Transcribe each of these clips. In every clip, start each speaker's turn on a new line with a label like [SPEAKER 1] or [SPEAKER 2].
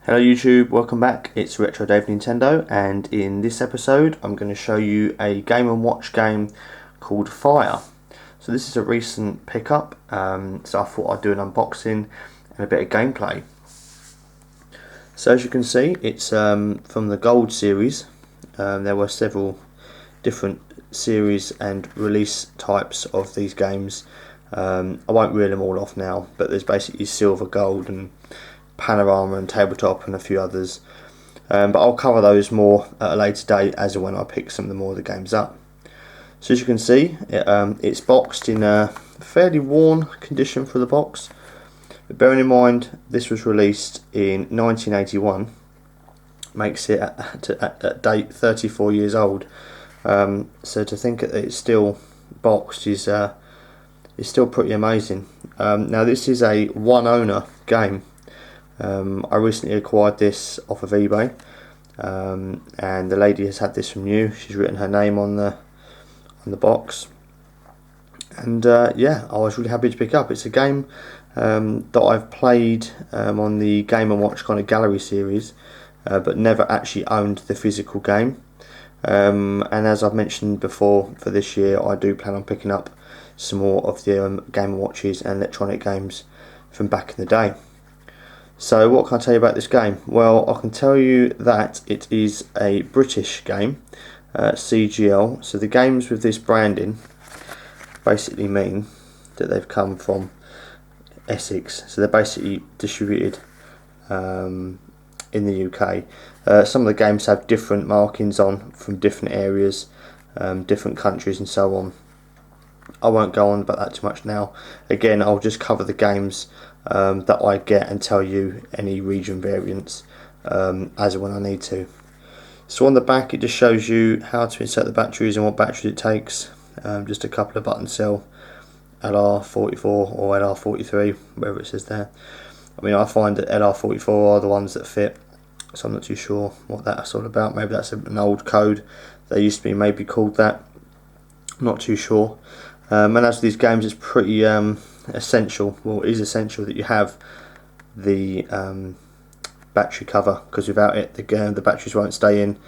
[SPEAKER 1] Hello YouTube, welcome back. It's Retro Dave Nintendo, and in this episode I'm going to show you a Game & Watch game called Fire. So this is a recent pickup, so I thought I'd do an unboxing and a bit of gameplay. So as you can see, it's from the Gold series. There were several different series and release types of these games. I won't reel them all off now, but there's basically silver, gold and panorama and tabletop and a few others, but I'll cover those more at a later date as and when I pick some of the more of the games up. So as you can see, it's boxed in a fairly worn condition for the box, but bearing in mind this was released in 1981 makes it at date 34 years old, so to think that it's still boxed is still pretty amazing. Now this is a one owner game. I recently acquired this off of eBay, and the lady has had this from new. She's written her name on the box, and yeah, I was really happy to pick up. It's a game that I've played on the Game & Watch kind of gallery series, but never actually owned the physical game. And as I've mentioned before, for this year I do plan on picking up some more of the Game & Watches and electronic games from back in the day. So what can I tell you about this game? Well, I can tell you that it is a British game, CGL. So the games with this branding basically mean that they've come from Essex. So they're basically distributed in the UK. Some of the games have different markings on from different areas, different countries and so on. I won't go on about that too much now. Again, I'll just cover the games that I get and tell you any region variants as and when I need to. So on the back it just shows you how to insert the batteries and what batteries it takes. Just a couple of button cell LR44 or LR43, wherever it says there. I mean, I find that LR44 are the ones that fit, so I'm not too sure what that's all about. Maybe that's an old code. They used to be maybe called that. I'm not too sure. And as with these games, it's pretty essential, well, it is essential that you have the battery cover, because without it the batteries won't stay in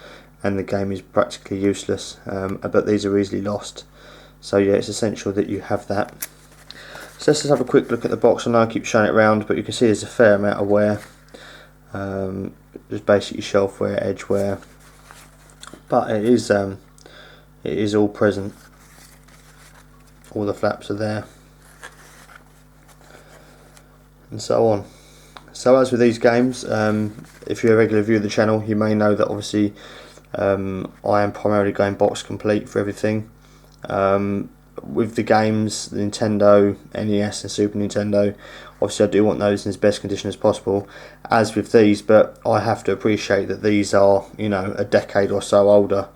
[SPEAKER 1] and the game is practically useless, but these are easily lost. So yeah, it's essential that you have that. So let's just have a quick look at the box. I know I keep showing it around, but you can see there's a fair amount of wear, just basically shelf wear, edge wear, but it is all present. All the flaps are there and so on. So as with these games, if you're a regular viewer of the channel, you may know that obviously I am primarily going box complete for everything. With the games, the Nintendo, NES and Super Nintendo, obviously I do want those in as best condition as possible, as with these, but I have to appreciate that these are, you know, a decade or so older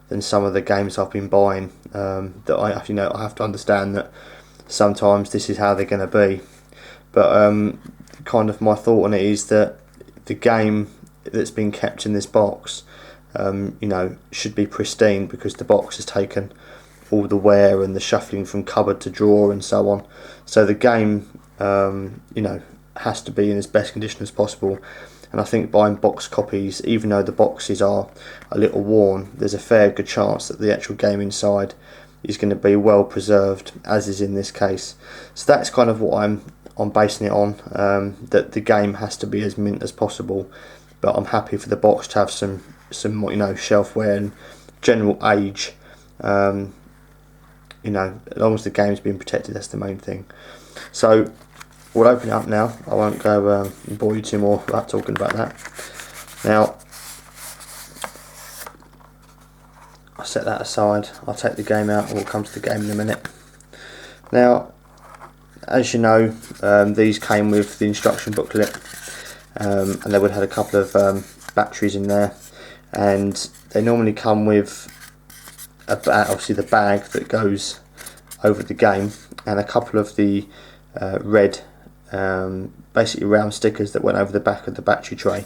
[SPEAKER 1] than some of the games I've been buying. That I have to understand that sometimes this is how they're going to be. But kind of my thought on it is that the game that's been kept in this box, you know, should be pristine, because the box has taken all the wear and the shuffling from cupboard to drawer and so on. So the game, you know, has to be in as best condition as possible. And I think buying box copies, even though the boxes are a little worn, there's a fair good chance that the actual game inside is going to be well preserved, as is in this case. So that's kind of what I'm basing it on, that the game has to be as mint as possible, but I'm happy for the box to have some you know, shelf wear and general age. You know, as long as the game's being protected, that's the main thing. So we'll open it up now. I won't go and bore you too more about talking about that. Now, I'll set that aside. I'll take the game out and we'll come to the game in a minute. Now, as you know, these came with the instruction booklet, and they would have had a couple of batteries in there, and they normally come with obviously the bag that goes over the game, and a couple of the red basically round stickers that went over the back of the battery tray,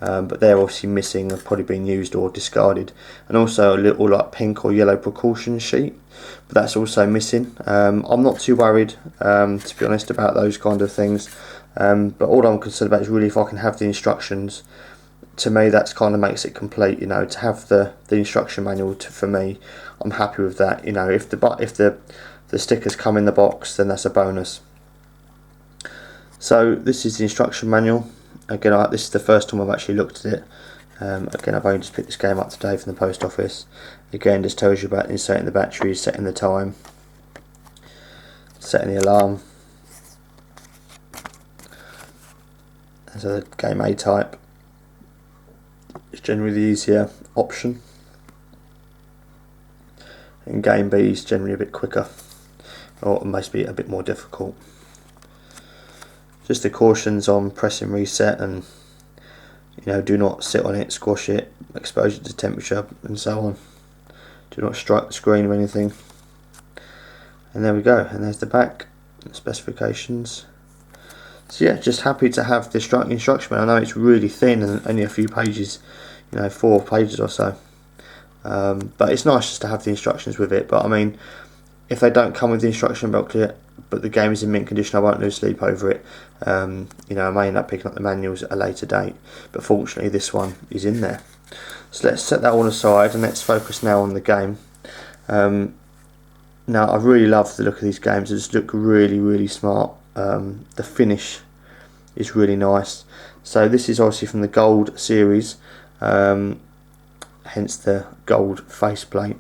[SPEAKER 1] but they're obviously missing, have probably been used or discarded, and also a little like pink or yellow precaution sheet, but that's also missing. I'm not too worried, to be honest, about those kind of things. But all I'm concerned about is really if I can have the instructions. To me, that's kind of makes it complete. You know, to have the instruction manual for me, I'm happy with that. You know, if the stickers come in the box, then that's a bonus. So this is the instruction manual. Again, this is the first time I've actually looked at it. Again, I've only just picked this game up today from the post office. Again, just tells you about inserting the batteries, setting the time, setting the alarm. There's a game A type. It's generally the easier option, and game B is generally a bit quicker, or maybe a bit more difficult. Just the cautions on pressing reset, and you know, do not sit on it, squash it, expose it to temperature, and so on. Do not strike the screen or anything. And there we go, and there's the back, the specifications. So yeah, just happy to have the instruction manual. I know it's really thin and only a few pages, you know, 4 pages or so. But it's nice just to have the instructions with it. But I mean, if they don't come with the instruction booklet, but the game is in mint condition, I won't lose sleep over it. You know, I may end up picking up the manuals at a later date, but fortunately this one is in there. So let's set that all aside and let's focus now on the game. Now, I really love the look of these games. They just look really, really smart. The finish is really nice. So this is obviously from the Gold series, hence the gold faceplate.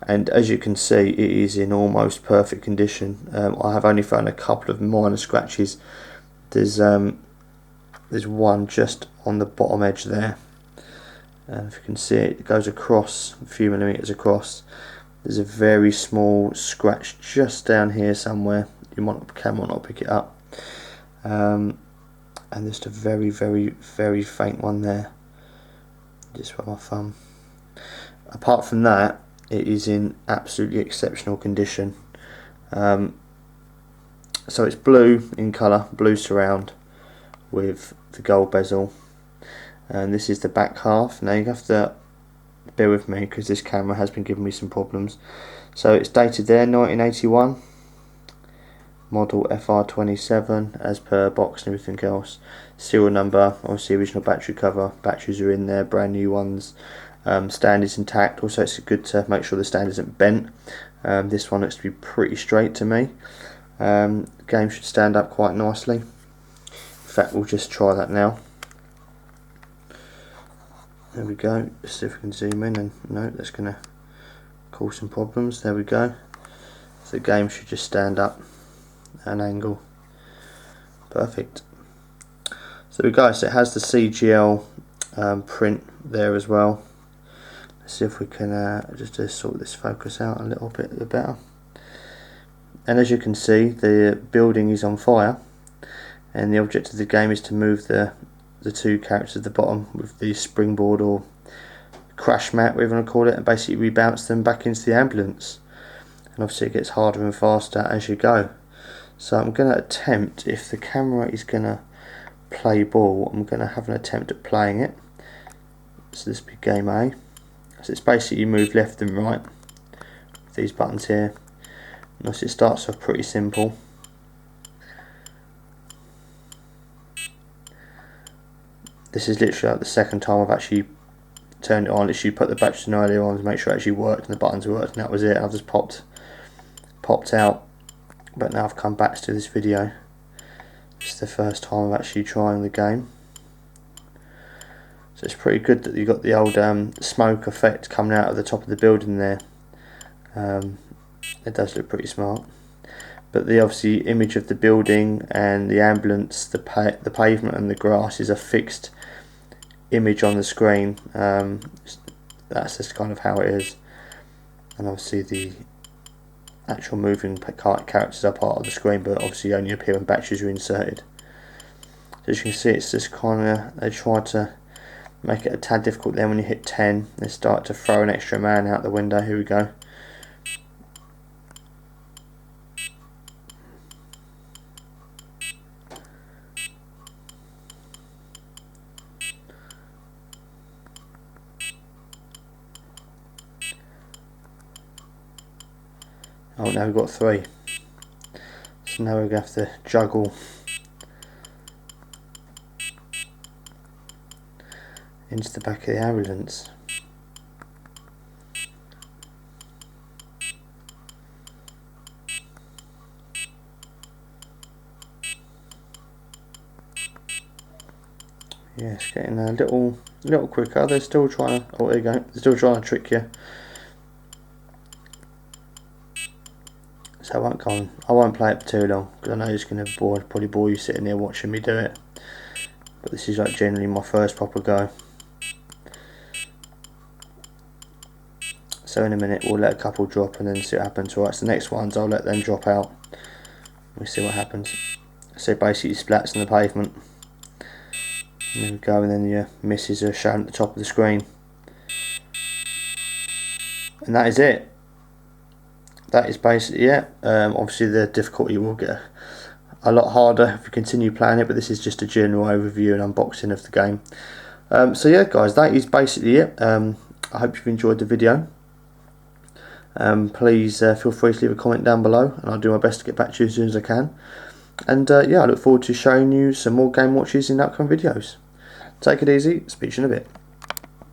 [SPEAKER 1] And as you can see, it is in almost perfect condition. I have only found a couple of minor scratches. There's one just on the bottom edge there. If you can see it, it goes across a few millimeters across. There's a very small scratch just down here somewhere. You can not pick it up. And just a very, very, very faint one there. Just with my thumb. Apart from that, it is in absolutely exceptional condition. So it's blue in colour, blue surround with the gold bezel. And this is the back half. Now you have to bear with me because this camera has been giving me some problems. So it's dated there, 1981. Model FR-27 as per box and everything else. Serial number, obviously original battery cover. Batteries are in there, brand new ones. Stand is intact. Also, it's good to make sure the stand isn't bent. This one looks to be pretty straight to me. The game should stand up quite nicely. In fact, we'll just try that now. There we go. Let's see if we can zoom in, and no, that's going to cause some problems. There we go. So the game should just stand up at an angle. Perfect. So there we go. So it has the CGL print there as well. Let's see if we can just sort this focus out a little bit better. And as you can see, the building is on fire, and the object of the game is to move the 2 characters at the bottom with the springboard or crash mat, whatever you want to call it, and basically rebounce them back into the ambulance. And obviously it gets harder and faster as you go. So I'm going to attempt, if the camera is going to play ball, I'm going to have an attempt at playing it. So this will be game A. So it's basically you move left and right with these buttons here. And it starts off pretty simple. This is literally like the second time I've actually turned it on. Literally put the batteries in earlier on to make sure it actually worked and the buttons worked, and that was it. I've just popped out. But now I've come back to this video. It's the first time I'm actually trying the game. So it's pretty good that you've got the old smoke effect coming out of the top of the building there. It does look pretty smart. But the obviously image of the building and the ambulance, the pavement and the grass is a fixed image on the screen. That's just kind of how it is. And obviously the actual moving characters are part of the screen, but obviously only appear when batteries are inserted. So as you can see, it's just kind of, they try to make it a tad difficult. Then when you hit 10, they start to throw an extra man out the window. Here we go. Oh, now we've got 3. So now we're going to have to juggle into the back of the ambulance. Yeah, it's getting a little quicker. They're still trying to, oh there you go, they're still trying to trick you. So I won't play it for too long because I know it's going to probably bore you sitting there watching me do it. But this is like generally my first proper go. So in a minute we'll let a couple drop and then see what happens. Right, so the next ones I'll let them drop out. We'll see what happens. So basically splats on the pavement. There we go, and then your misses are shown at the top of the screen. And that is it. That is basically it. Obviously the difficulty will get a lot harder if we continue playing it, but this is just a general overview and unboxing of the game. So yeah guys, that is basically it. I hope you've enjoyed the video. Please feel free to leave a comment down below and I'll do my best to get back to you as soon as I can. And yeah, I look forward to showing you some more game watches in upcoming videos. Take it easy, speak to you in a bit.